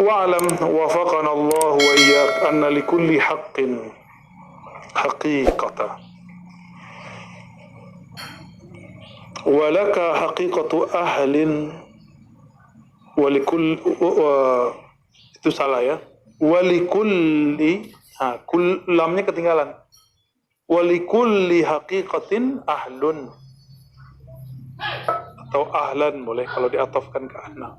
Wa'lam wafaqana Allah wa iyyak anna likulli haqqin haqiqata wa laka haqiqatu ahlin walikul itu salah ya, walikulli lamnya ketinggalan, walikulli haqiqatin ahlun atau ahlan boleh kalau diatofkan ke ahna,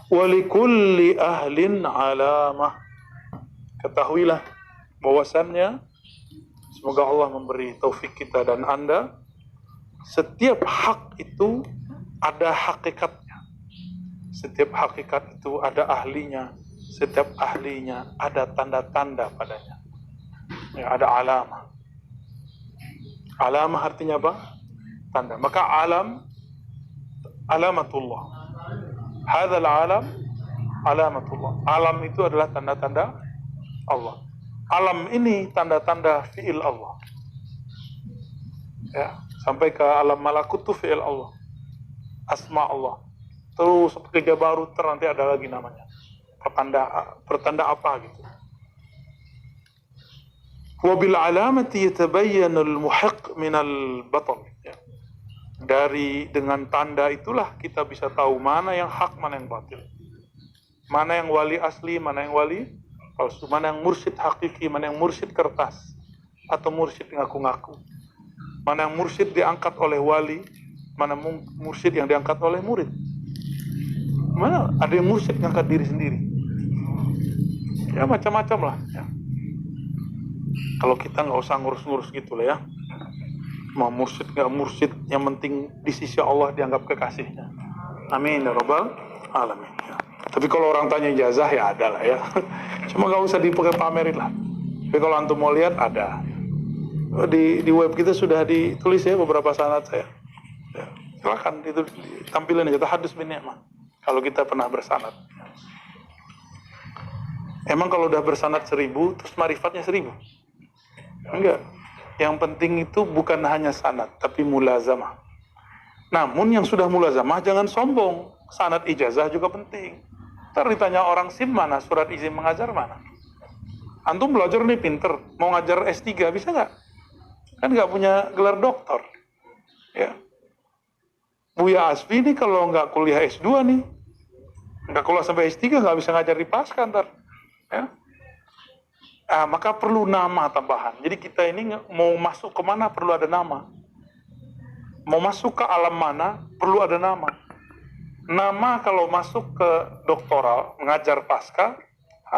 walikulli ahlin alamah. Ketahuilah bahwasannya, semoga Allah memberi taufik kita dan Anda, setiap hak itu ada hakikatnya, setiap hakikat itu ada ahlinya, setiap ahlinya ada tanda-tanda padanya, ya, ada alamah. Alamah artinya apa? Tanda. Maka alamatullah, hadzal alam alamatullah. Alam itu adalah tanda-tanda Allah. Alam ini tanda-tanda fi'il Allah, ya, sampai ke alam malakut itu fi'il Allah, asma Allah. Terus seperti Jabarut nanti ada lagi namanya, pertanda apa gitu. Wabil alamati yatabayyanu al-muhiq minal batal. Dengan tanda itulah kita bisa tahu mana yang hak, mana yang batil, mana yang wali asli, mana yang wali palsu, mana yang mursyid hakiki, mana yang mursyid kertas atau mursyid ngaku-ngaku, mana yang mursyid diangkat oleh wali, mana mursyid yang diangkat oleh murid. Mana ada yang mursyid ngangkat diri sendiri, ya macam-macam lah ya. Kalau kita nggak usah ngurus-ngurus gitu lah ya, mau mursyid nggak mursyid, yang penting di sisi Allah dianggap kekasihnya. Amin ya rabbal alamin ya. Tapi kalau orang tanya ijazah ya ada lah ya, cuma nggak usah dipakai pamerin lah. Tapi kalau antum mau lihat ada di web kita sudah ditulis ya beberapa sanad saya ya. Silakan itu tampilin aja, tahadus bin ni'mah kalau kita pernah bersanad. Emang kalau udah bersanad 1000 terus marifatnya 1000? Enggak. Yang penting itu bukan hanya sanad, tapi mulazamah. Namun yang sudah mulazamah jangan sombong. Sanad ijazah juga penting. Ntar ditanya orang SIM mana, surat izin mengajar mana. Antum belajar nih pinter, mau ngajar S3 bisa nggak? Kan nggak punya gelar doktor. Ya. Buya Asfi nih kalau nggak kuliah S2 nih, nggak kuliah sampai S3 nggak bisa ngajar di Pasca ntar. Ya. Maka perlu nama tambahan. Jadi kita ini mau masuk ke mana perlu ada nama. Mau masuk ke alam mana perlu ada nama. Nama kalau masuk ke doktoral, mengajar pasca,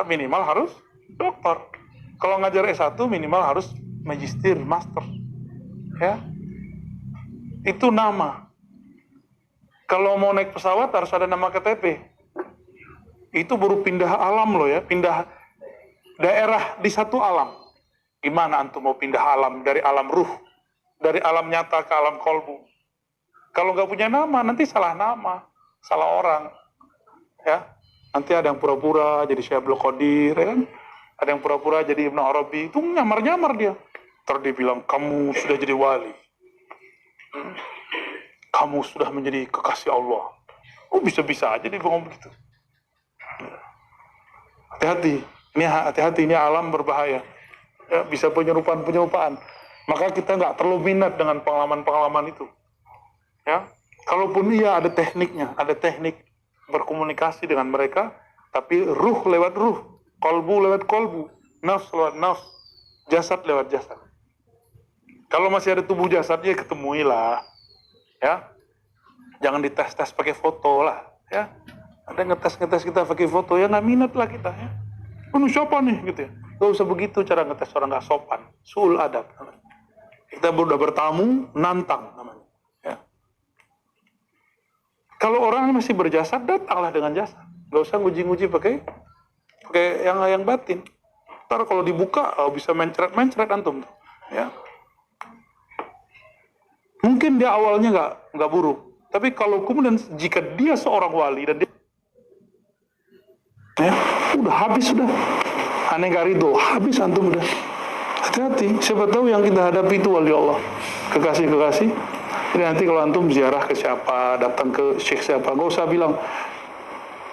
minimal harus doktor. Kalau ngajar S1 minimal harus magister, master. Ya. Itu nama. Kalau mau naik pesawat harus ada nama KTP. Itu baru pindah alam loh ya, pindah daerah di satu alam. Gimana antum mau pindah alam dari alam ruh, dari alam nyata ke alam kolbu? Kalau nggak punya nama, nanti salah nama, salah orang. Ya, nanti ada yang pura-pura jadi Syaikh Qadir, ya kan? Ada yang pura-pura jadi Ibnu Arabi, itu nyamar-nyamar dia. Terus dia bilang, kamu sudah jadi wali, kamu sudah menjadi kekasih Allah. Oh bisa-bisa aja dia ngomong begitu. Hati-hati. Ini alam berbahaya. Ya, bisa penyerupaan. Maka kita nggak terlalu minat dengan pengalaman-pengalaman itu. Ya, kalaupun iya ada tekniknya, ada teknik berkomunikasi dengan mereka, tapi ruh lewat ruh, kolbu lewat kolbu, nafs lewat nafs, jasad lewat jasad. Kalau masih ada tubuh jasadnya ketemuilah. Ya, jangan dites-tes pakai foto lah. Ya, ada ngetes kita pakai foto ya nggak minat lah kita ya. Siapa nih gitu ya. Gak usah begitu cara ngetes orang gak sopan. Su'ul adab namanya. Kita udah bertamu, nantang namanya. Ya. Kalau orang masih berjasad, datanglah dengan jasad. Gak usah nguji-nguji pakai yang batin. Ntar kalau dibuka bisa mencret-mencret antum. Ya. Mungkin dia awalnya nggak buruk. Tapi kalau kemudian jika dia seorang wali dan dia ya, udah habis sudah. Aneh gak ridho, habis antum udah. Hati-hati, siapa tahu yang kita hadapi itu wali Allah, kekasih-kekasih. Jadi nanti kalau antum ziarah ke siapa, datang ke syekh siapa, gak usah bilang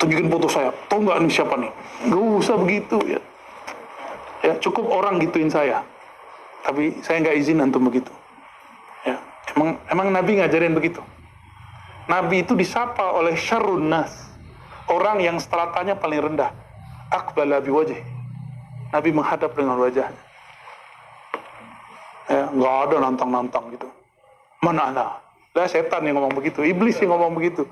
tunjukin foto saya, tahu nggak nih siapa nih? Gak usah begitu ya. Ya cukup orang gituin saya, tapi saya nggak izin antum begitu. Ya, emang Nabi ngajarin begitu. Nabi itu disapa oleh syarrun nas, orang yang stratanya paling rendah. Aqbala biwajhi. Nabi menghadap dengan wajahnya. Ya, nggak ada nantang-nantang gitu. Mana ana? Lah setan yang ngomong begitu, iblis yang ngomong begitu.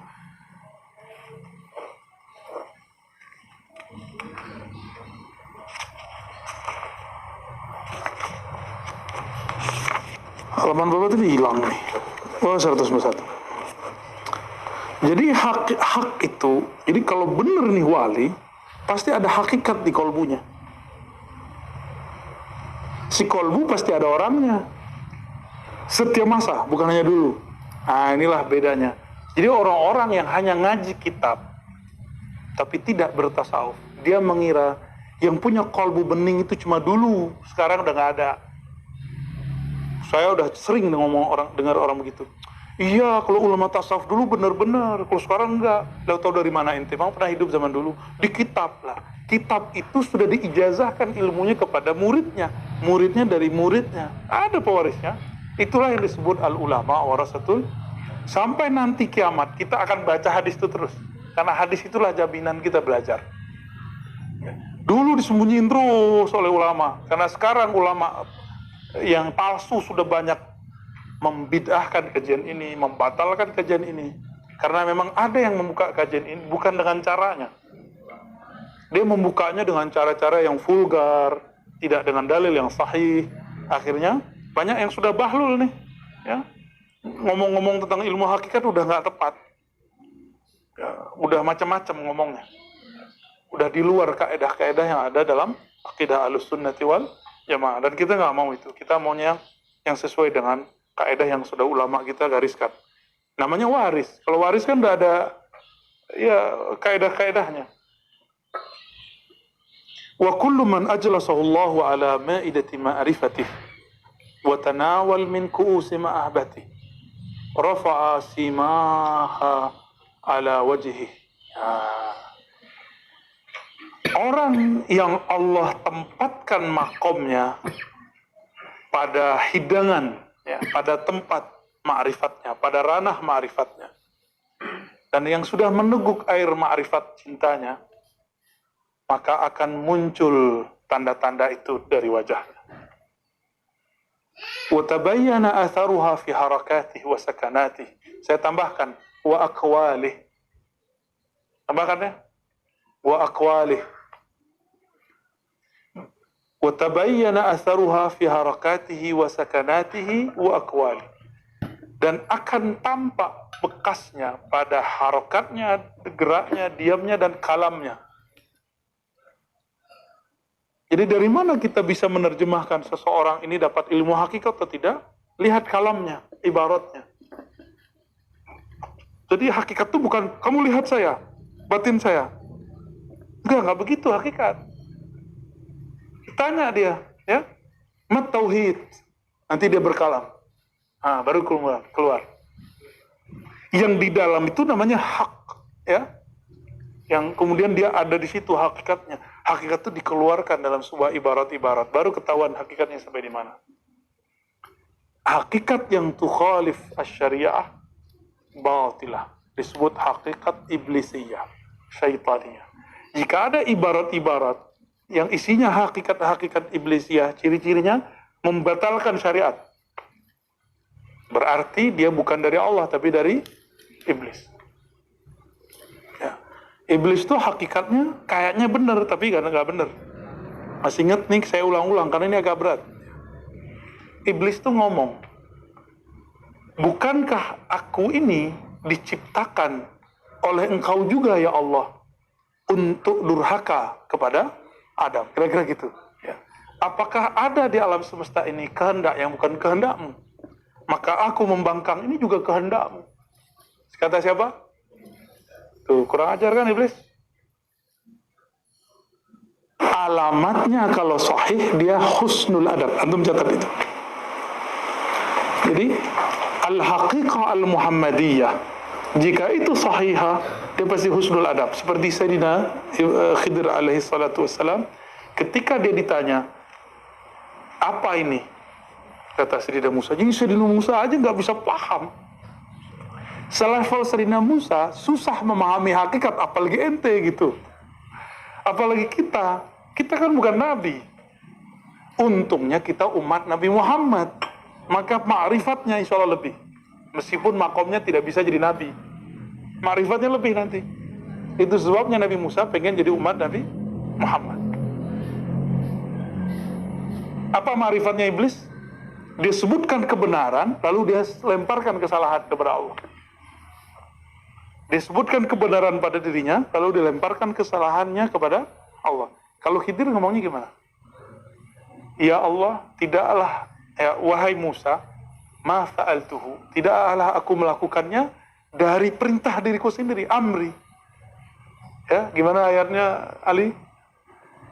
Halaman berapa tadi hilang nih? Oh, 101. Jadi hak itu, jadi kalau benar nih wali, pasti ada hakikat di kolbunya. Si kolbu pasti ada orangnya. Setiap masa, bukan hanya dulu. Nah, inilah bedanya. Jadi orang-orang yang hanya ngaji kitab, tapi tidak bertasawuf, dia mengira yang punya kolbu bening itu cuma dulu, sekarang udah nggak ada. Saya udah sering dengar orang begitu. Iya, kalau ulama tasawuf dulu benar-benar, kalau sekarang enggak. Lalu tahu dari mana ente? Memang pernah hidup zaman dulu? Di kitab lah. Kitab itu sudah diijazahkan ilmunya kepada muridnya. Muridnya dari muridnya. Ada pewarisnya. Itulah yang disebut al-ulama warasatul. Sampai nanti kiamat, kita akan baca hadis itu terus. Karena hadis itulah jaminan kita belajar. Dulu disembunyiin terus oleh ulama. Karena sekarang ulama yang palsu sudah banyak membid'ahkan kajian ini, membatalkan kajian ini. Karena memang ada yang membuka kajian ini bukan dengan caranya. Dia membukanya dengan cara-cara yang vulgar, tidak dengan dalil yang sahih. Akhirnya banyak yang sudah bahlul nih, ya. Ngomong-ngomong tentang ilmu hakikat udah nggak tepat. Ya, udah macam-macam ngomongnya. Udah di luar kaedah-kaedah yang ada dalam akidah Ahlussunnati wal Jamaah. Dan kita nggak mau itu. Kita maunya yang sesuai dengan kaedah yang sudah ulama kita gariskan. Namanya waris. Kalau waris kan udah ada ya kaedah-kaedahnya. Wa kullu man ajlasahu Allahu ala ma'idati ma'rifatih wa tanawal min ku'usi ma'ahbatih rafa'a simaha ala wajhih. Orang yang Allah tempatkan makomnya pada hidangan, ya, pada tempat ma'rifatnya, pada ranah ma'rifatnya, dan yang sudah meneguk air ma'rifat cintanya, maka akan muncul tanda-tanda itu dari wajahnya. Wa tabayyana atharuha fi harakatihi wa sakanatihi. Saya tambahkan wa aqwalih. Tambahkan ya. Wa aqwalih. Wa tabayyana atharuha fi harakatihi wa sakanatihi wa aqwalih. Dan akan tampak bekasnya pada harakatnya, geraknya, diamnya, dan kalamnya. Jadi dari mana kita bisa menerjemahkan seseorang ini dapat ilmu hakikat atau tidak? Lihat kalamnya, ibaratnya. Jadi hakikat itu bukan, kamu lihat saya, batin saya. Enggak begitu hakikat. Tanya dia, ya, mat tauhid. Nanti dia berkalam. Baru keluar. Yang di dalam itu namanya hak, ya. Yang kemudian dia ada di situ hakikatnya. Hakikat itu dikeluarkan dalam sebuah ibarat-ibarat. Baru ketahuan hakikatnya sampai di mana. Hakikat yang tukhalif asy-syariah batilah. Disebut hakikat iblisiyah, syaitaniyah. Jika ada ibarat-ibarat yang isinya hakikat-hakikat iblisiyah, ciri-cirinya membatalkan syariat. Berarti dia bukan dari Allah, tapi dari iblis. Ya. Iblis itu hakikatnya kayaknya benar, tapi karena nggak benar. Masih ingat nih, saya ulang-ulang karena ini agak berat. Iblis itu ngomong, bukankah aku ini diciptakan oleh engkau juga ya Allah untuk durhaka kepada Adam? Kira-kira gitu. Ya. Apakah ada di alam semesta ini kehendak yang bukan kehendakmu? Maka aku membangkang ini juga kehendakmu. Kata siapa? Tuh, kurang ajar kan iblis? Alamatnya kalau sahih dia husnul adab. Antum catat itu. Jadi al-haqiqah al-muhammadiyah Jika itu sahihah, dia pasti husnul adab. Seperti Sayyidina Khidir alaihi salatu wassalam, ketika dia ditanya, apa ini? Kata Sayyidina Musa, jadi Sayyidina Musa aja nggak bisa paham. Selevel Sayyidina Musa, susah memahami hakikat, apalagi ente gitu. Apalagi kita kan bukan Nabi. Untungnya kita umat Nabi Muhammad, maka ma'rifatnya insya Allah lebih. Meskipun makomnya tidak bisa jadi Nabi, ma'rifatnya lebih nanti. Itu sebabnya Nabi Musa pengen jadi umat Nabi Muhammad. Apa ma'rifatnya iblis? Dia sebutkan kebenaran, lalu dia lemparkan kesalahan kepada Allah. Dia sebutkan kebenaran pada dirinya, lalu dilemparkan kesalahannya kepada Allah. Kalau Khidir ngomongnya gimana? Ya Allah, tidaklah, ya, wahai Musa, ma fa'altuhu, tidaklah aku melakukannya dari perintah diriku sendiri, amri. Ya, gimana ayatnya Ali?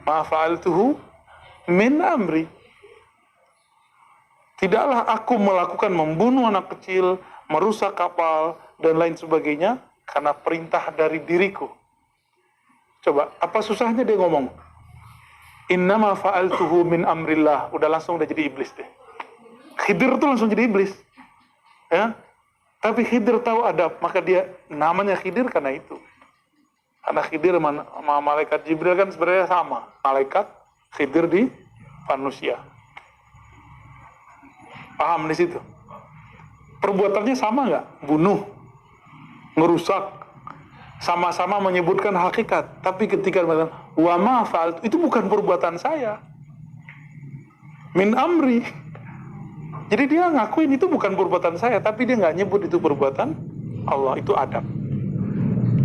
Ma fa'altuhu min amri. Tidaklah aku melakukan membunuh anak kecil, merusak kapal, dan lain sebagainya, karena perintah dari diriku. Coba, apa susahnya dia ngomong? Innama fa'altuhu min amrillah. Udah jadi iblis deh. Khidir tuh langsung jadi iblis. Ya. Tapi Khidir tahu adab, maka dia namanya Khidir karena itu. Karena Khidir sama malaikat Jibril kan sebenarnya sama. Malaikat, Khidir di manusia. Paham di situ? Perbuatannya sama nggak? Bunuh, ngerusak, sama-sama menyebutkan hakikat. Tapi ketika mengatakan wa ma fa'altu, itu bukan perbuatan saya. Min amri. Jadi dia ngakuin itu bukan perbuatan saya, tapi dia nggak nyebut itu perbuatan Allah. Itu adab.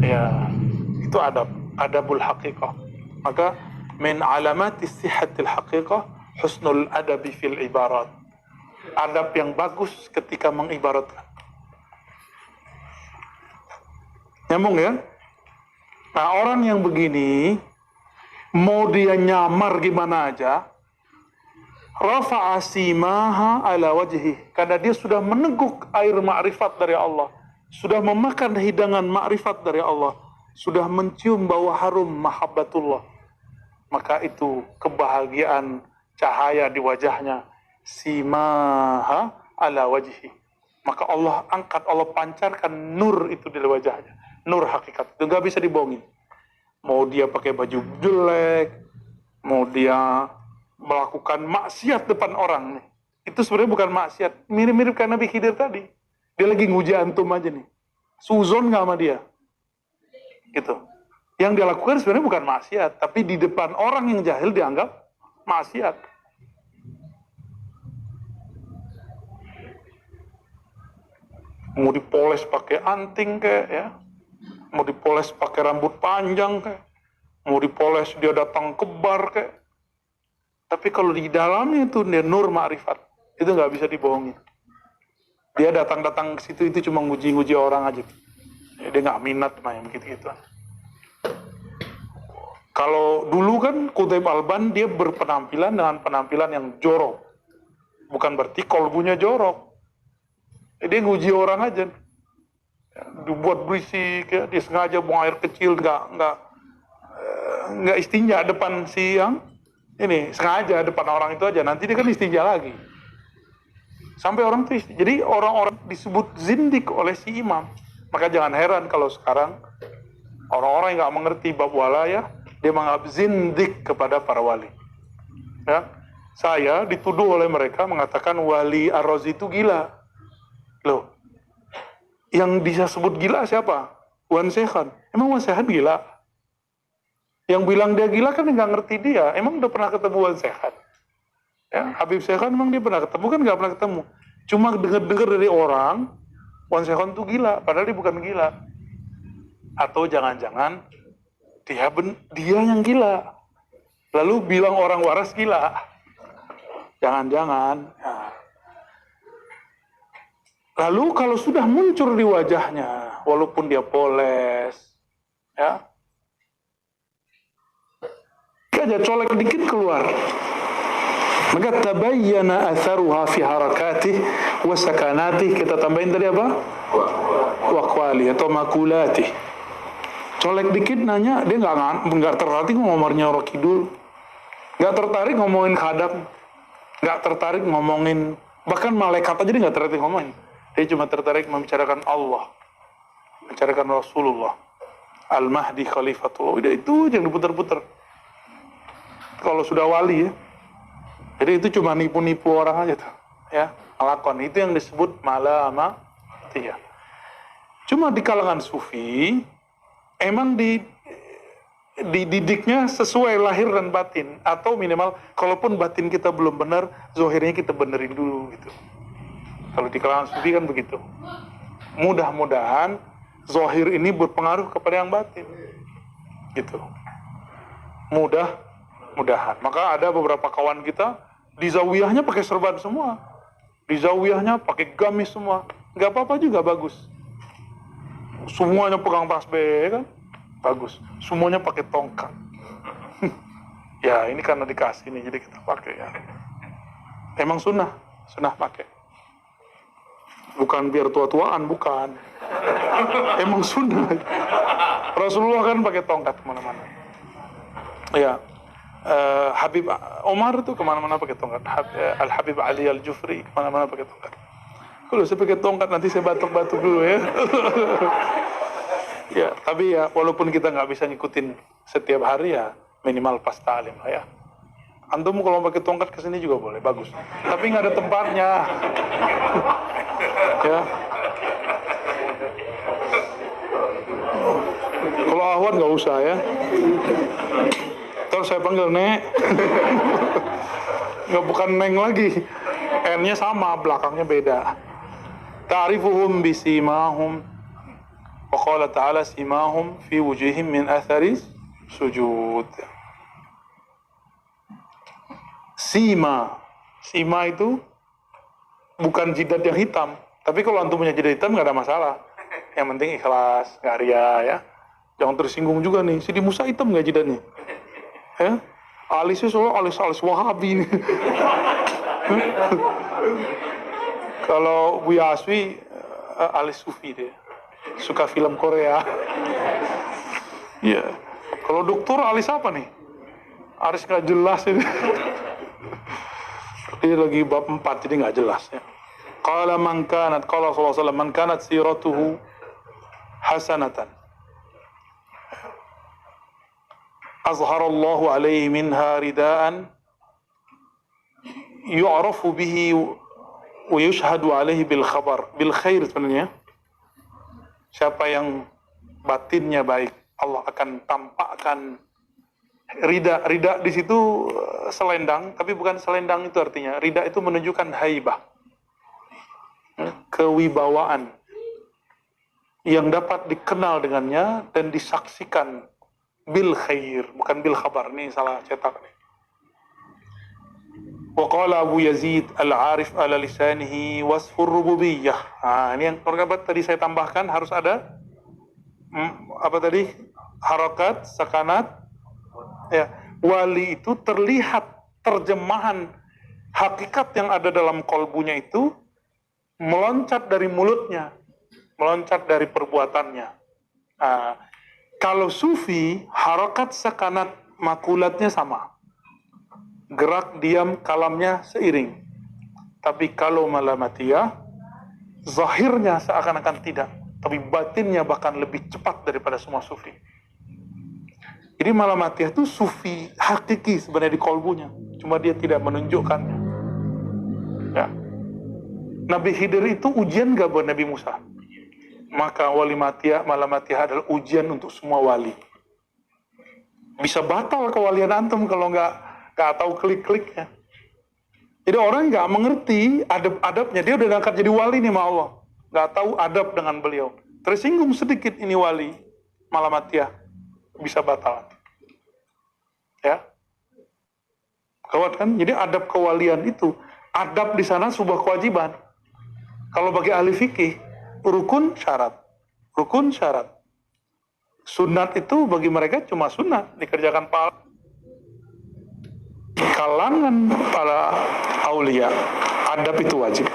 Ya, itu adab. Adabul haqiqah. Maka min alamati sihhatil haqiqah husnul adabi fil ibarat. Adab yang bagus ketika mengibaratkan. Nyambung ya? Nah, orang yang begini, mau dia nyamar gimana aja, rafa'a simaha ala wajhi, karena dia sudah meneguk air ma'rifat dari Allah, sudah memakan hidangan ma'rifat dari Allah, sudah mencium bau harum mahabbatullah, maka itu kebahagiaan cahaya di wajahnya, simaha ala wajhi. Maka Allah angkat, Allah pancarkan nur itu di wajahnya. Nur hakikat, itu gak bisa dibohongin. Mau dia pakai baju jelek, mau dia melakukan maksiat depan orang nih, itu sebenarnya bukan maksiat. Mirip-mirip kayak Nabi Khidir tadi. Dia lagi nguji antum aja nih, suzon gak sama dia gitu. Yang dia lakukan sebenarnya bukan maksiat, tapi di depan orang yang jahil dianggap maksiat. Mau dipoles pakai anting kayak ya, mau dipoles pakai rambut panjang kayak, mau dipoles dia datang ke bar kayak. Tapi kalau di dalamnya itu dia nur ma'rifat, itu nggak bisa dibohongin. Dia datang-datang ke situ itu cuma nguji-nguji orang aja. Ya, dia nggak minat main gitu-gitu. Kalau dulu kan Qutaib Alban dia berpenampilan dengan penampilan yang jorok, bukan berarti kolbunya jorok. Dia nguji orang aja, dibuat berisik, ya. Dia sengaja buang air kecil, nggak istinja depan si yang ini, sengaja depan orang itu aja, nanti dia kan istinja lagi, sampai orang tuh jadi orang-orang disebut zindik oleh si imam. Maka jangan heran kalau sekarang orang-orang yang nggak mengerti bab walayah, dia menganggap zindik kepada para wali. Ya, saya dituduh oleh mereka mengatakan wali Ar-Razi itu gila. Loh, yang bisa sebut gila siapa? Wan Sekhan. Emang Wan Sekhan gila? Yang bilang dia gila kan nggak ngerti dia. Emang udah pernah ketemu Wan Sekhan? Ya, Habib Sekhan emang dia pernah ketemu kan? Nggak pernah ketemu. Cuma dengar-dengar dari orang, Wan Sekhan tuh gila, padahal dia bukan gila. Atau jangan-jangan dia yang gila, lalu bilang orang waras gila. Jangan-jangan. Ya. Lalu kalau sudah muncul di wajahnya, walaupun dia poles, ya, aja colek dikit keluar, maka tabayyana atharuha fi harakatih wa sakanatih. Kita tambahin tadi apa? Waqwali atau makulati. Colek dikit nanya, dia nggak tertarik ngomongin Nyoro Kidul, nggak tertarik ngomongin khadam, nggak tertarik ngomongin bahkan malaikat aja dia nggak tertarik ngomongin. Dia cuma tertarik membicarakan Allah, membicarakan Rasulullah, Al-Mahdi Khalifatullah. Udah itu yang diputar-putar. Kalau sudah wali ya, jadi itu cuma nipu-nipu orang aja tuh, ya, ngelakon. Itu yang disebut malamatiyah. Cuma di kalangan sufi emang dididiknya sesuai lahir dan batin, atau minimal kalaupun batin kita belum benar, zohirnya kita benerin dulu gitu. Kalau di kalangan sufi kan begitu. Mudah-mudahan zohir ini berpengaruh kepada yang batin gitu. Mudah-mudahan. Maka ada beberapa kawan kita di zawiyahnya pakai serban semua, di zawiyahnya pakai gamis semua, nggak apa-apa juga, bagus. Semuanya pegang tasbih kan, bagus. Semuanya pakai tongkat. Ya ini karena dikasih nih, jadi kita pakai ya. Emang sunnah pakai. Bukan biar tua-tuaan, bukan. Emang sunnah. Rasulullah kan pakai tongkat kemana-mana. Ya, Habib Omar tuh kemana-mana pakai tongkat. Al Habib Ali Al Jufri kemana-mana pakai tongkat. Kalau saya pakai tongkat nanti saya batuk-batuk dulu ya. Ya, tapi ya walaupun kita nggak bisa ngikutin setiap hari ya minimal pas ta'lim lah ya. Antum kalau pakai tongkat kesini juga boleh, bagus. Tapi nggak ada tempatnya. Ya. Kalau Ahwan nggak usah ya. Terus saya panggil Nek. Nggak, bukan Neng lagi. N-nya sama, belakangnya beda. Ta'rifuhum bisimahum. Wa qala ta'ala simahum fi wujuhim min atharis sujud. Sima itu bukan jidat yang hitam. Tapi kalau antum punya jidat hitam nggak ada masalah. Yang penting ikhlas, nggak ria ya. Jangan tersinggung juga nih. Sidi Musa hitam nggak jidatnya? Ya? Alisnya soalnya alis Wahabi nih. Kalau Buya Aswi alis Sufi dia, suka film Korea. Iya. Kalau dokter alis apa nih? Alis nggak jelas ini. Dia lagi bab 4 jadi nggak jelas ya. Qala man kanat, qala sallallahu alaihi wasallam, man kanat siratuhu hasanatan azharallahu alaihi minha ridaan yu'rafu bihi wa yushhadu alaihi bil khabar, bil khair sebenarnya. Siapa yang batinnya baik, Allah akan tampakkan rida. Rida di situ selendang, tapi bukan selendang itu artinya. Rida itu menunjukkan haibah, kewibawaan yang dapat dikenal dengannya dan disaksikan bil khair, bukan bil khabar. Ini salah cetak nih. Wa qala Abu Yazid al-Arif ala lisanihi wasfur rububiyah. Nah, ini yang tadi saya tambahkan, harus ada apa tadi? Harakat, sakanat. Ya, wali itu terlihat terjemahan hakikat yang ada dalam kolbunya itu meloncat dari mulutnya, meloncat dari perbuatannya. Nah, kalau sufi, harakat, sakanat, makulatnya sama. Gerak, diam, kalamnya seiring. Tapi kalau malamatiyah, zahirnya seakan-akan tidak, tapi batinnya bahkan lebih cepat daripada semua sufi. Jadi malamatiyah itu sufi hakiki sebenarnya di kolbunya, cuma dia tidak menunjukkannya. Ya. Nabi Khidir itu ujian gak buat Nabi Musa? Maka wali matiyah, malamatiyah adalah ujian untuk semua wali. Bisa batal kewalian antum kalau nggak tahu klik-kliknya. Jadi orang nggak mengerti adab-adabnya, dia udah diangkat jadi wali nih sama Allah, nggak tahu adab dengan beliau, tersinggung sedikit ini wali, malamatiyah bisa batal. Ya, kawat kan? Jadi adab kewalian itu, adab di sana sebuah kewajiban. Kalau bagi ahli fikih, rukun syarat. Sunat itu bagi mereka cuma sunat, dikerjakan kalangan para aulia. Adab itu wajib.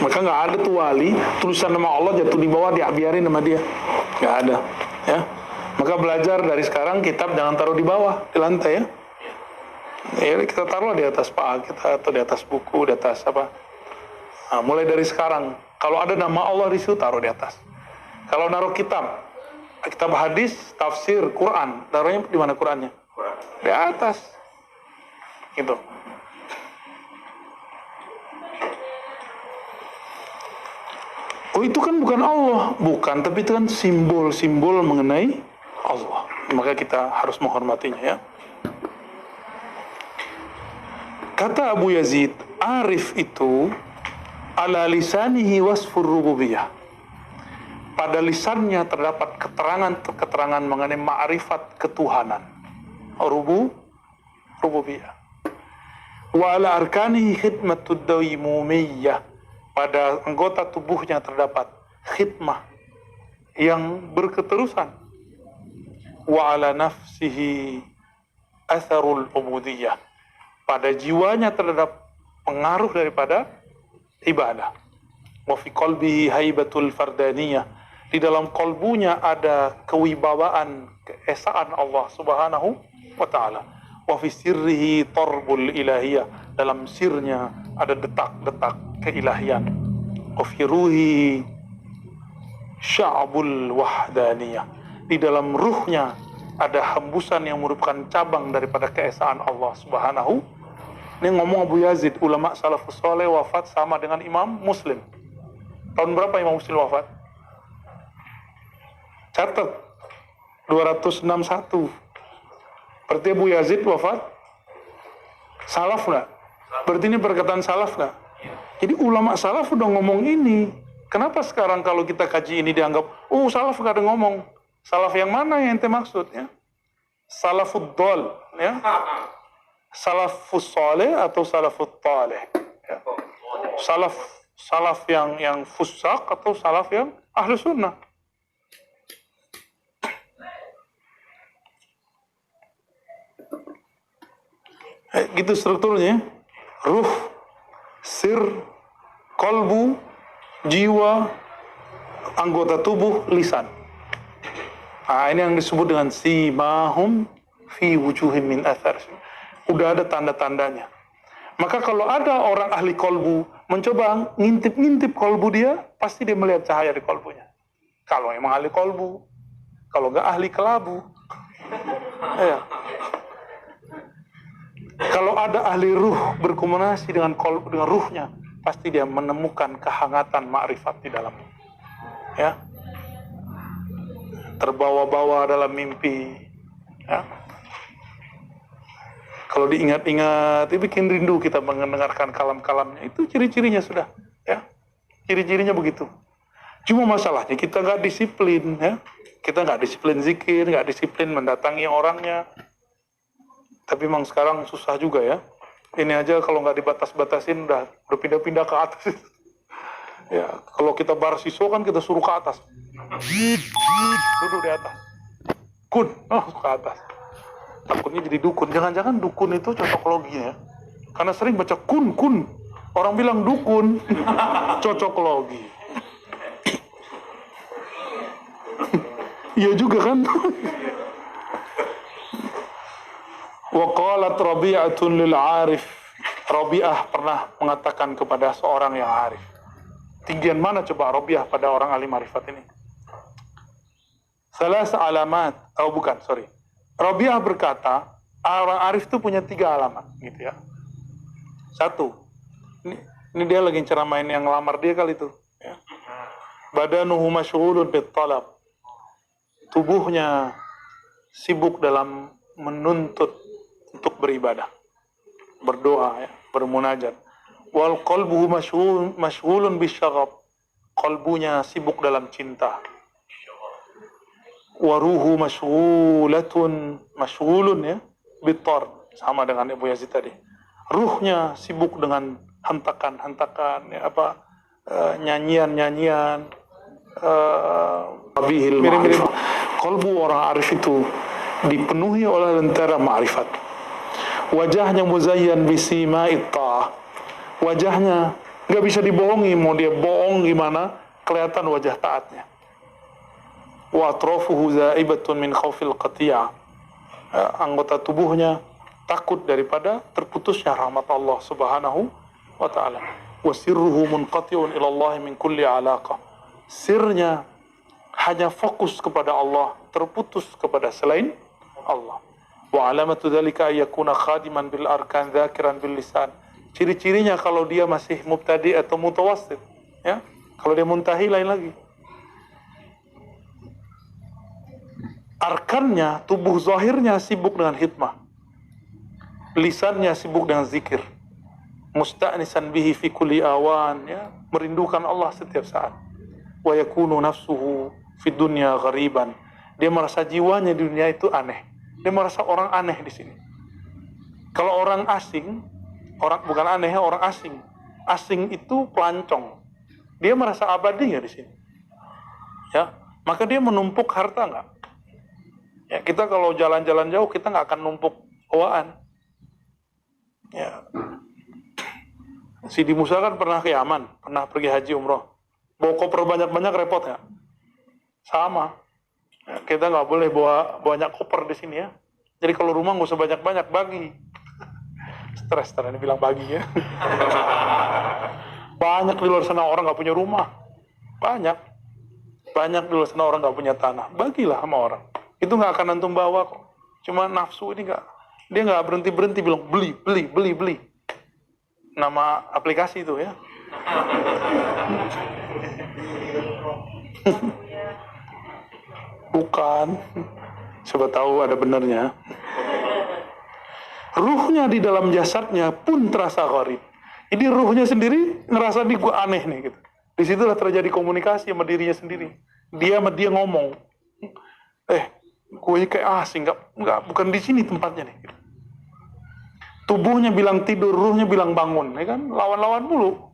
Maka nggak ada tuh wali tulisan nama Allah jatuh di bawah dia biarin sama dia, nggak ada ya. Maka belajar dari sekarang, kitab jangan taruh di bawah, di lantai ya. Ya kita taruh di atas paha kita atau di atas buku, di atas apa. Nah, mulai dari sekarang kalau ada nama Allah di situ taruh di atas. Kalau naruh kitab hadis, tafsir, Quran, taruhnya di mana Qurannya? Di atas. Gitu. Oh itu kan bukan Allah, bukan, tapi itu kan simbol-simbol mengenai Allah. Maka kita harus menghormatinya ya. Kata Abu Yazid, arif itu ala lisanihi wasfur rububiyah. Pada lisannya terdapat keterangan mengenai ma'rifat ketuhanan. Rububiyah. Wa ala arkanihi khidmatud daimumiyah. Pada anggota tubuhnya terdapat khidmah yang berketerusan. Wa ala nafsihi atharul ubudiyah. Pada jiwanya terdapat pengaruh daripada ibadah. Wa fi qalbihi haibatul fardaniyah. Di dalam kalbunya ada kewibawaan keesaan Allah Subhanahu wa taala. Wa fi sirrihi tarbul ilahiyah. Dalam sirnya ada detak-detak keilahian. Wa fi ruhi sya'bul wahdaniyah. Di dalam ruhnya ada hembusan yang merupakan cabang daripada keesaan Allah Subhanahu. Ini ngomong Abu Yazid, ulama salafus saleh wafat sama dengan Imam Muslim. Tahun berapa Imam Muslim wafat? Catat 261. Berarti Abu Yazid wafat salaf nggak? Berarti ini perkataan salaf nggak? Jadi ulama salaf udah ngomong ini. Kenapa sekarang kalau kita kaji ini dianggap, oh salaf nggak ada ngomong? Salaf yang mana yang ente maksud ya? Salafud dol ya? Salafus saleh atau salafut taleh ya? Salaf yang fusak atau salaf yang ahlu sunnah? Gitu strukturnya. Ruh, sir, kolbu, jiwa, anggota tubuh, lisan. Nah, ini yang disebut dengan simahum fi wujuhim min athar. Udah ada tanda-tandanya. Maka kalau ada orang ahli kolbu mencoba ngintip-ngintip kolbu dia, pasti dia melihat cahaya di kolbunya. Kalau emang ahli kolbu, kalau nggak ahli kelabu. Ya. Kalau ada ahli ruh berkomunikasi dengan kolbu, dengan ruhnya, pasti dia menemukan kehangatan ma'rifat di dalamnya. Ya. Terbawa-bawa dalam mimpi. Ya. Kalau diingat-ingat, itu bikin rindu kita mendengarkan kalam-kalamnya. Itu ciri-cirinya sudah, ya. Ciri-cirinya begitu. Cuma masalahnya kita nggak disiplin, ya. Kita nggak disiplin zikir, nggak disiplin mendatangi orangnya. Tapi memang sekarang susah juga ya. Ini aja kalau nggak dibatas-batasin udah berpindah-pindah ke atas. Ya, kalau kita barsiso kan kita suruh ke atas. Duduk di atas. Kun, ke atas. Takutnya jadi dukun. Jangan-jangan dukun itu cocok loginya. Karena sering baca kun. Orang bilang dukun. Cocok logi. Iya juga kan? Wa qalat Rabi'atun lil 'arif. Rabi'ah pernah mengatakan kepada seorang yang arif. Tinggian mana coba Rabi'ah pada orang ahli marifat ini? Salas alamat. Oh bukan, sorry. Rabi'ah berkata, orang arif itu punya 3 alamat, gitu ya. 1, ini dia lagi ceramain yang lamar dia kali itu. Ya. Badanuhu masyghulun bit talab. Tubuhnya sibuk dalam menuntut untuk beribadah, berdoa, ya, bermunajat. Wal qalbuhu masyghulun bisyagab. Kalbunya sibuk dalam cinta. Waruhu masyghulun ya, bitar, sama dengan Abu Yazid tadi. Ruhnya sibuk dengan hentakan-hentakan, ya, nyanyian-nyanyian, mirip-mirip. Kalbu orang arif itu dipenuhi oleh lentera ma'rifat. Wajahnya muzayyan bisima'it ta'ah. Wajahnya Nggak bisa dibohongi, mau dia bohong gimana, kelihatan wajah taatnya. Wa atrafuhu zaibatun min khawfil qatiyah. Anggota tubuhnya takut daripada terputusnya rahmat Allah Subhanahu wa ta'ala. Wa sirruhu munqati'un ila Allah min kulli alaqah. Sirnya hanya fokus kepada Allah, terputus kepada selain Allah. Wa alamatu dzalika ayyakuna khadiman bil arkan dzakiran bil lisan. Ciri-cirinya kalau dia masih mubtadi atau mutawassit, ya. Kalau dia muntahi lain lagi. Arkannya, tubuh zahirnya sibuk dengan hikmah. Lisannya sibuk dengan zikir. Musta'nisan bihi fi kulli awan, ya, merindukan Allah setiap saat. Wa yakunu nafsuhu fi dunya ghariban. Dia merasa jiwanya di dunia itu aneh. Dia merasa orang aneh di sini. Kalau orang asing, bukan aneh, orang asing. Asing itu pelancong. Dia merasa abadi nggak di sini? Ya, maka dia menumpuk harta nggak? Ya, kita kalau jalan-jalan jauh kita nggak akan numpuk bawaan. Ya, Sidi Musa kan pernah ke Yaman, pernah pergi haji umroh. Bawa koper banyak-banyak repot nggak? Sama. Ya, kita nggak boleh bawa banyak koper di sini ya. Jadi kalau rumah nggak usah banyak-banyak, bagi. Stres tadi bilang bagi ya. Banyak di luar sana orang nggak punya rumah. Banyak di luar sana orang nggak punya tanah. Bagilah sama orang. Itu nggak akan antum bawa kok. Cuma nafsu ini nggak. Dia nggak berhenti bilang beli. Nama aplikasi itu ya. Bukan. Coba tahu ada benernya. Ruhnya di dalam jasadnya pun terasa gharib. Ini ruhnya sendiri ngerasa nih gue aneh nih gitu. Disitulah terjadi komunikasi sama dirinya sendiri. Dia sama dia ngomong, gue ini kayak asing, bukan di sini tempatnya nih. Gitu. Tubuhnya bilang tidur, ruhnya bilang bangun, ya kan? Lawan-lawan mulu.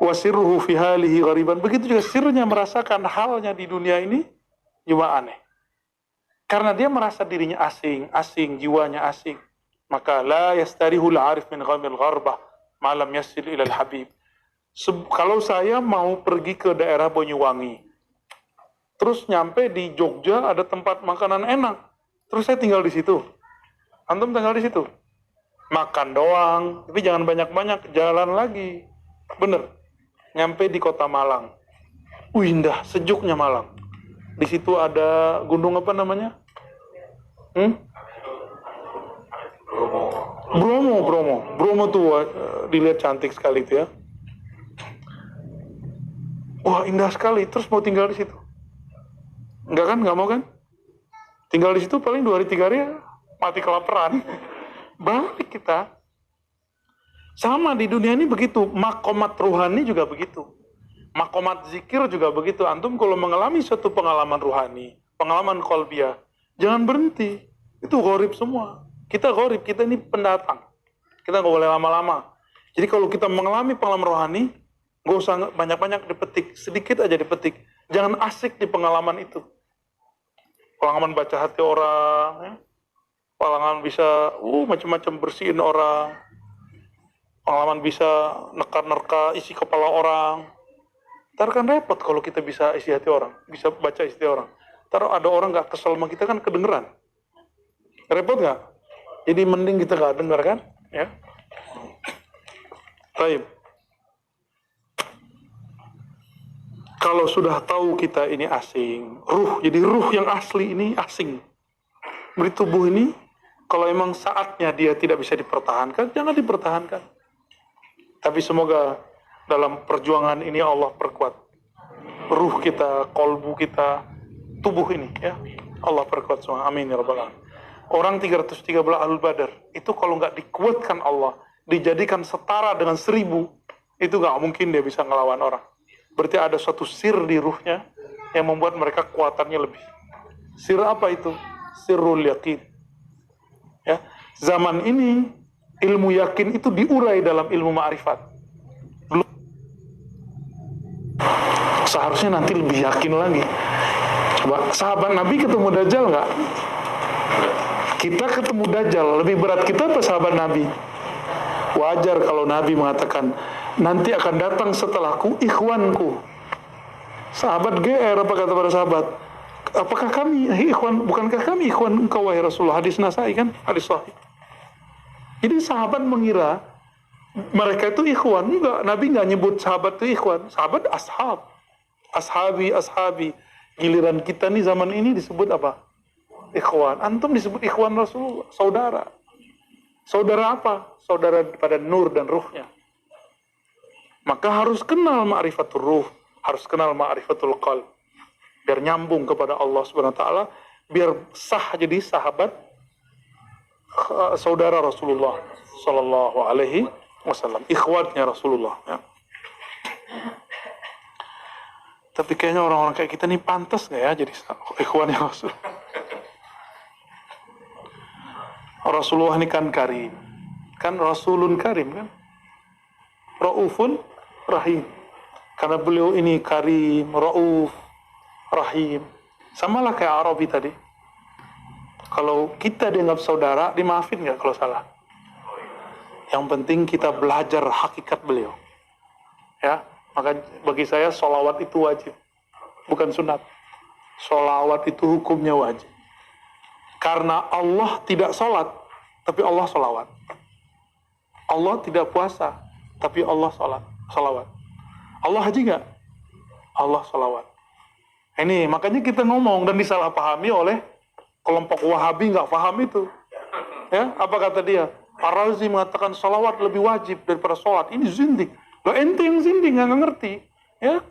Wasirruhu fi halihi ghariban. Begitu juga sirnya merasakan halnya di dunia ini juga aneh. Karena dia merasa dirinya asing, jiwanya asing. Maka la yastarihul arif min ghamil gharbah malam yasil ilal habib. Kalau saya mau pergi ke daerah Banyuwangi, terus nyampe di Jogja ada tempat makanan enak, terus saya tinggal di situ. Antum tinggal di situ, makan doang, tapi jangan banyak-banyak, jalan lagi. Bener, nyampe di kota Malang, indah, sejuknya Malang. Di situ ada gunung apa namanya? Bromo tuh dilihat cantik sekali itu ya. Wah, indah sekali. Terus mau tinggal di situ? Enggak kan? Enggak mau kan? Tinggal di situ paling 2 hari 3 hari ya, mati kelaparan. Balik kita. Sama di dunia ini begitu. Makomat ruhani juga begitu. Makomat zikir juga begitu. Antum kalau mengalami suatu pengalaman ruhani, pengalaman qalbiyah, jangan berhenti. Itu gharib semua. Kita gharib, kita ini pendatang. Kita nggak boleh lama-lama. Jadi kalau kita mengalami pengalaman rohani, nggak usah banyak-banyak dipetik, sedikit aja dipetik. Jangan asik di pengalaman itu. Pengalaman baca hati orang, ya. Pengalaman bisa macam-macam bersihin orang. Pengalaman bisa nerka-nerka isi kepala orang. Ntar kan repot kalau kita bisa isi hati orang, bisa baca isi hati orang. Ntar ada orang nggak kesel sama kita kan kedengeran. Repot nggak? Jadi mending kita nggak dengar kan, ya. Baik. Kalau sudah tahu kita ini asing, jadi ruh yang asli ini asing. Beri tubuh ini, kalau emang saatnya dia tidak bisa dipertahankan, jangan dipertahankan. Tapi semoga dalam perjuangan ini Allah perkuat ruh kita, kolbu kita, tubuh ini, ya. Allah perkuat semua. Amin ya rabbal alamin. Orang 313 Ahlul Badar itu kalau nggak dikuatkan Allah, dijadikan setara dengan 1000, itu nggak mungkin dia bisa ngelawan orang. Berarti ada suatu sir di ruhnya yang membuat mereka kuatannya lebih. Sir apa itu? Sirrul yakin. Ya, zaman ini ilmu yakin itu diurai dalam ilmu ma'rifat. Seharusnya nanti lebih yakin lagi. Coba sahabat Nabi ketemu Dajjal nggak? Kita ketemu Dajjal, lebih berat kita apa sahabat Nabi? Wajar kalau Nabi mengatakan, nanti akan datang setelahku ikhwanku. Sahabat GR apa kata para sahabat? Apakah kami ikhwan? Bukankah kami ikhwan engkau wahai Rasulullah? Hadis Nasai kan? Hadis sahih. Jadi sahabat mengira mereka itu ikhwan. Enggak, Nabi enggak nyebut sahabat itu ikhwan. Sahabat ashab. Ashabi. Giliran kita nih zaman ini disebut apa? Ikhwan. Antum disebut ikhwan Rasulullah, saudara. Saudara apa? Saudara pada nur dan ruhnya. Maka harus kenal ma'rifatul ruh, harus kenal ma'rifatul qalb. Biar nyambung kepada Allah Subhanahu wa taala, biar sah jadi sahabat saudara Rasulullah sallallahu alaihi wasallam, ikhwatnya Rasulullah ya. Tapi kayaknya orang-orang kayak kita nih pantas nggak ya jadi ikhwannya Rasul? Rasulullah ini kan karim, kan Rasulun karim kan, Raufun Rahim. Karena beliau ini karim, Rauf, Rahim. Samalah kayak Arabi tadi. Kalau kita dianggap saudara, dimaafin nggak kalau salah? Yang penting kita belajar hakikat beliau. Ya, maka bagi saya sholawat itu wajib, bukan sunat. Sholawat itu hukumnya wajib. Karena Allah tidak sholat, tapi Allah sholawat. Allah tidak puasa, tapi Allah sholawat. Allah haji nggak? Allah sholawat. Ini makanya kita ngomong dan disalahpahami oleh kelompok Wahabi nggak paham itu. Ya, apa kata dia? Ar-Razi mengatakan sholawat lebih wajib daripada sholat. Ini zindik. Loh, ente yang zindik nggak ngerti. Ya.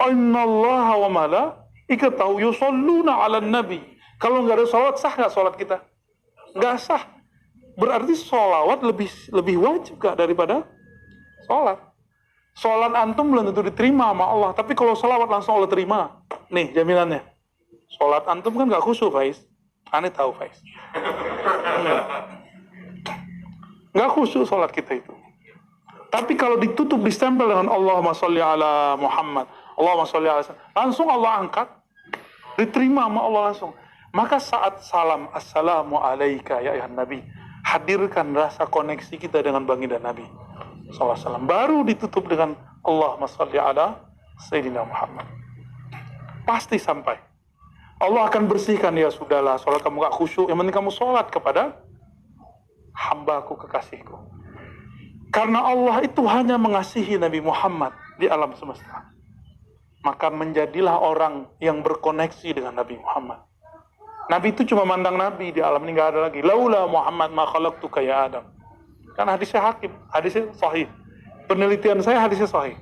Innallaha wa malaikatahu yusholluna 'alan nabi. Kalau nggak ada sholawat, sah nggak sholat kita? Nggak sah. Berarti sholawat lebih wajib nggak daripada sholat. Sholat antum belum tentu diterima sama Allah, tapi kalau sholawat langsung Allah terima. Nih jaminannya. Sholat antum kan nggak khusyuk, Faiz. Aneh tahu, Faiz. Nggak khusyuk sholat kita itu. Tapi kalau ditutup, distempel dengan Allahumma sholli ala Muhammad, Allahumma sholli ala, langsung Allah angkat, diterima sama Allah langsung. Maka saat salam, assalamu alaika ya ayuhan nabi, hadirkan rasa koneksi kita dengan baginda Nabi SAW. Baru ditutup dengan Allahumma sholli ala Sayyidina Muhammad. Pasti sampai. Allah akan bersihkan, ya sudahlah, sholat kamu gak khusyuk, yang penting kamu sholat kepada hambaku, kekasihku. Karena Allah itu hanya mengasihi Nabi Muhammad di alam semesta. Maka menjadilah orang yang berkoneksi dengan Nabi Muhammad. Nabi itu cuma mandang Nabi, di alam ini gak ada lagi. Laula Muhammad ma khalaqtuka ya Adam. Kan hadisnya Hakim, hadisnya sahih. Penelitian saya hadisnya sahih.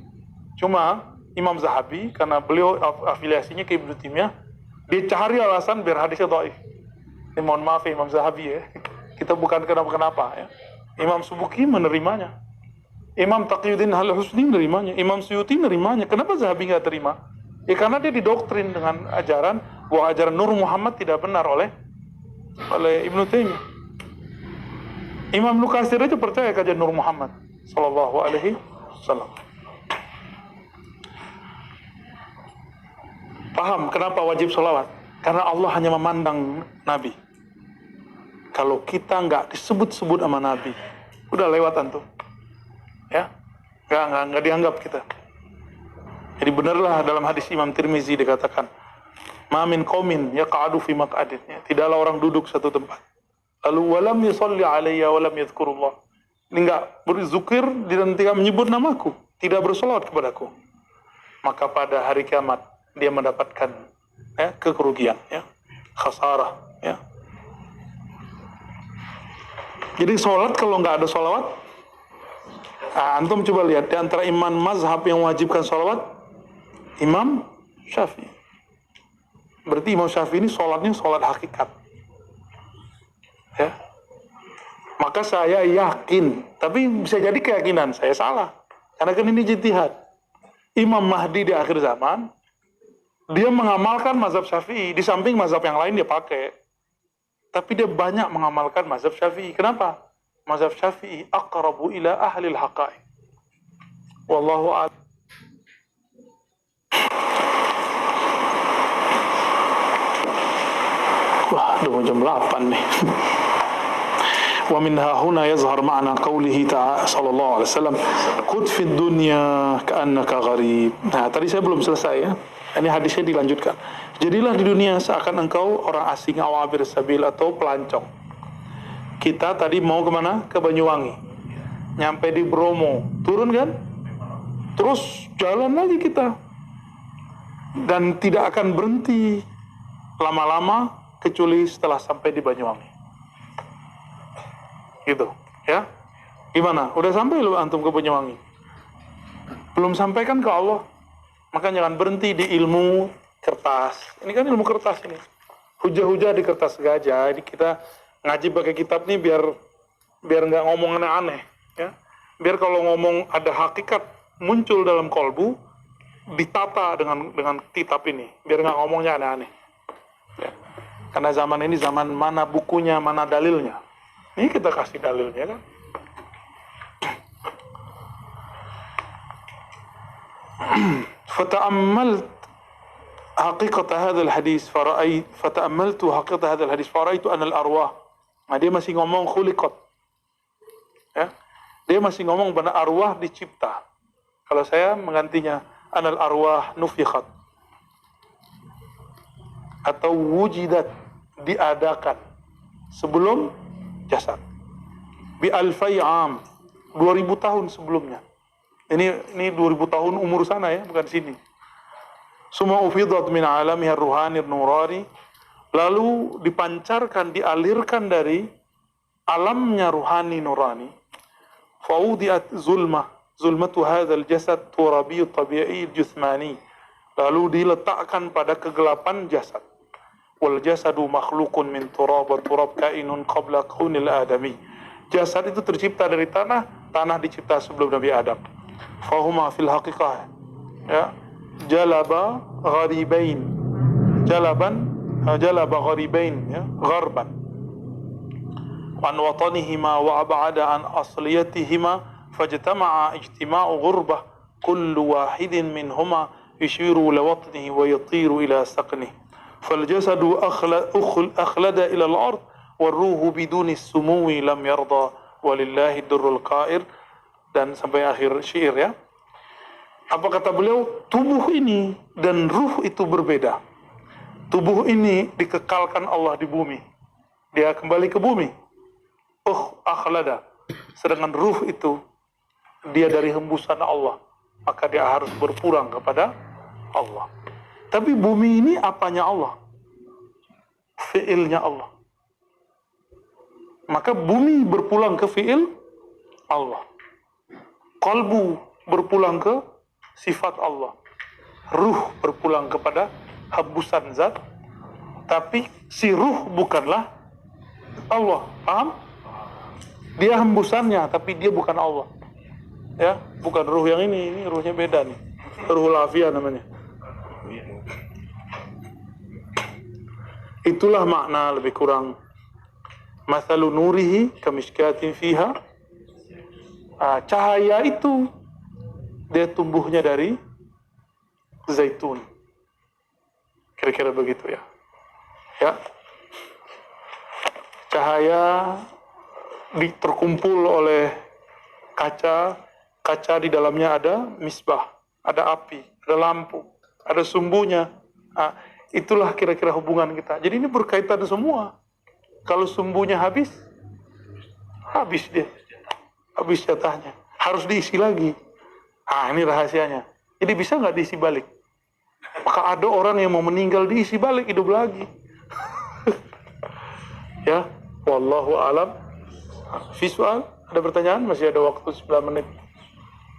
Cuma Imam Zahabi, karena beliau afiliasinya ke Ibnu Taimiyah, dia cari alasan biar hadisnya dhaif. Mohon maaf ya Imam Zahabi ya. Kita bukan kenapa-kenapa ya. Imam Subuki menerimanya. Imam Taqiyuddin Al-Husni menerimanya. Imam Suyuti menerimanya. Kenapa Zahabi nggak terima? Ya karena dia didoktrin dengan ajaran bahwa ajaran Nur Muhammad tidak benar oleh Ibnu Taimiyah. Imam Lukasir aja percaya kajian Nur Muhammad sallallahu alaihi wasallam. Paham kenapa wajib sholawat? Karena Allah hanya memandang Nabi. Kalau kita nggak disebut-sebut sama Nabi, udah lewat antum. Ya, nggak dianggap kita. Jadi benarlah dalam hadis Imam Tirmizi dikatakan, "Ma min qaumin yaq'adu fi maq'adin." Tidaklah orang duduk satu tempat. Lalu walam yusalli alayya walam yadhkurullah. Ini enggak berzikir dan tidak menyebut namaku, tidak bersolawat kepadaku. Maka pada hari kiamat dia mendapatkan kekerugian, khasarah, Jadi sholat kalau nggak ada sholawat, antum coba lihat di antara imam mazhab yang wajibkan sholawat, Imam Syafi'i. Berarti Imam Syafi'i ini sholatnya sholat hakikat. Ya. Maka saya yakin, tapi bisa jadi keyakinan saya salah. Karena kan ini ijtihad. Imam Mahdi di akhir zaman, dia mengamalkan mazhab Syafi'i, di samping mazhab yang lain dia pakai. Tapi dia banyak mengamalkan mazhab Syafi'i. Kenapa? Mazhab Syafi'i aqrabu ila ahlil haqa'iq. Wallahu a'lam. Wah, udah mau jam 8 nih. Wa min hahuna yazhar ma'na qawlihi ta'ala sallallahu alaihi wasallam, "Qud fid dunya ka'annaka gharib." Nah, tadi saya belum selesai ya. Ini hadisnya dilanjutkan. Jadilah di dunia seakan engkau orang asing, awabir sabil atau pelancong. Kita tadi mau kemana? Ke Banyuwangi. Nyampe di Bromo, turun kan? Terus jalan lagi kita. Dan tidak akan berhenti lama-lama kecuali setelah sampai di Banyuwangi. Gitu, ya. Gimana? Udah sampai lu antum ke Banyuwangi? Belum sampai kan ke Allah? Maka jangan berhenti di ilmu kertas. Ini kan ilmu kertas ini. Hujah-hujah di kertas gajah. Jadi kita ngaji pakai kitab nih biar nggak ngomong aneh-aneh, ya. Biar kalau ngomong ada hakikat muncul dalam kolbu, ditata dengan kitab ini. Biar nggak ngomongnya aneh-aneh. Ya. Karena zaman ini zaman mana bukunya, mana dalilnya. Ini kita kasih dalilnya kan. فتأملت حقيقة هذا الحديث فرأيت أن الأرواح. Nah, dia masih ngomong khuliqat. Ya. Dia masih ngomong bahwa arwah dicipta. Kalau saya menggantinya anal arwah nufikhat. Atau wujidat, diadakan sebelum jasad. Bi alfai am, 2000 tahun sebelumnya. Ini 2000 tahun umur sana ya, bukan sini. Summa ufidat min alamiha ruhani nurani, lalu dipancarkan, dialirkan dari alamnya ruhani nurani. Faudiat zulmatu hadzal jasad turabi tabi'i jusmani. Lalu diletakkan pada kegelapan jasad. Wal jasadu makhluqun min turab wa turab kainun qabla kaunil adami. Jasad itu tercipta dari tanah, tanah dicipta sebelum Nabi Adam. Fahuma fil haqiqah, ya, jalaba gharibain, jalaba gharibain, ya, gharban an watanihima wa ab'ada an asliyatihima fajtama'a ijtima'u ghurbah kullu wahidin minhuma yushiru ila watnihi wa yatiru ila saqnihi fal jasadu akhlada ila al-ard wal ruhu biduni sumui lam yarda walillahi durrul qair. Dan sampai akhir syair ya. Apa kata beliau? Tubuh ini dan ruh itu berbeda. Tubuh ini dikekalkan Allah di bumi. Dia kembali ke bumi. Akhlada. Sedangkan ruh itu dia dari hembusan Allah. Maka dia harus berpulang kepada Allah. Tapi bumi ini apanya Allah? Fi'ilnya Allah. Maka bumi berpulang ke fi'il Allah. Qalbu berpulang ke sifat Allah. Ruh berpulang kepada hembusan zat. Tapi si ruh bukanlah Allah. Paham? Dia hembusannya, tapi dia bukan Allah. Ya, bukan ruh yang ini ruhnya beda nih. Ruh lafiyah namanya. Itulah makna lebih kurang. Mathalu nurihi kamishkatin fiha. Cahaya itu dia tumbuhnya dari zaitun. Kira-kira begitu ya. Ya. Cahaya terkumpul oleh kaca di dalamnya ada misbah, ada api, ada lampu, ada sumbunya. Itulah kira-kira hubungan kita. Jadi ini berkaitan semua. Kalau sumbunya habis dia. Habis jatahnya. Harus diisi lagi. Ini rahasianya. Jadi bisa nggak diisi balik? Maka ada orang yang mau meninggal diisi balik, hidup lagi. Ya, wallahu alam. Visual, ada pertanyaan? Masih ada waktu 9 menit.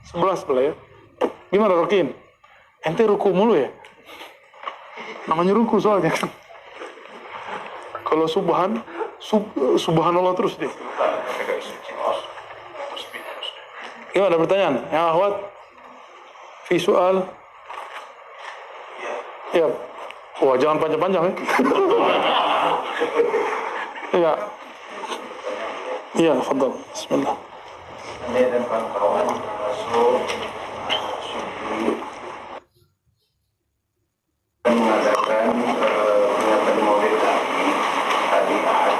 11 boleh ya. Gimana Rokin? Ente ruku mulu ya? Namanya ruku soalnya. Kalau subhanallah terus deh. Gimana ada pertanyaan? Yang akhwat? Visual? Ya. Wah, jangan panjang-panjang ya. Iya. Iya, fadal. Bismillah. Ini dan kawan-kawan masuk mengadakan peringatan Maulid tadi Ahad.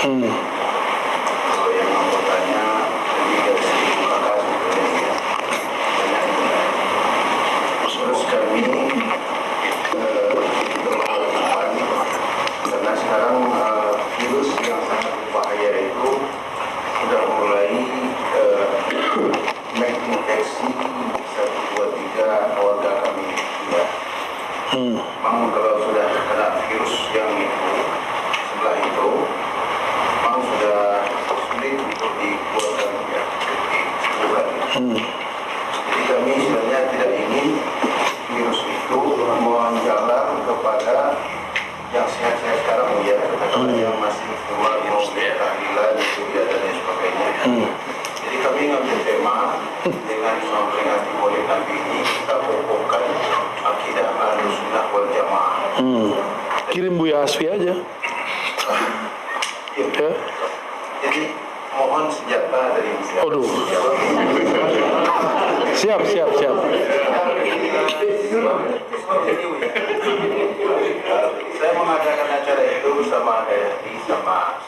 Kalau yang anggotanya lebih dari 1.000 kakak sebetulnya banyak. Terus kami berkorban karena sekarang virus yang sangat berbahaya itu sudah mulai menginfeksi 1, 2, 3 keluarga kami. Ya. Memang kalau sudah kena virus yang itu sebelah itu, memang sudah sulit untuk dikeluarkan ya, disembuhkan. Jadi kami sebenarnya tidak ingin virus itu menjalar kepada yang sehat-sehat sekarang ya, katakanlah yang masih keluar mau tahlilan itu ya dan lain sebagainya. Jadi kami ngambil tema dengan memperingati Maulid Nabi ini kita kokohkan akidah Ahlussunnah wal Jamaah. Kirim Buya Asfi aja. Ya. Jadi mohon senjata dari Aduh. Siap. Saya mengadakan acara itu bersama HRI sama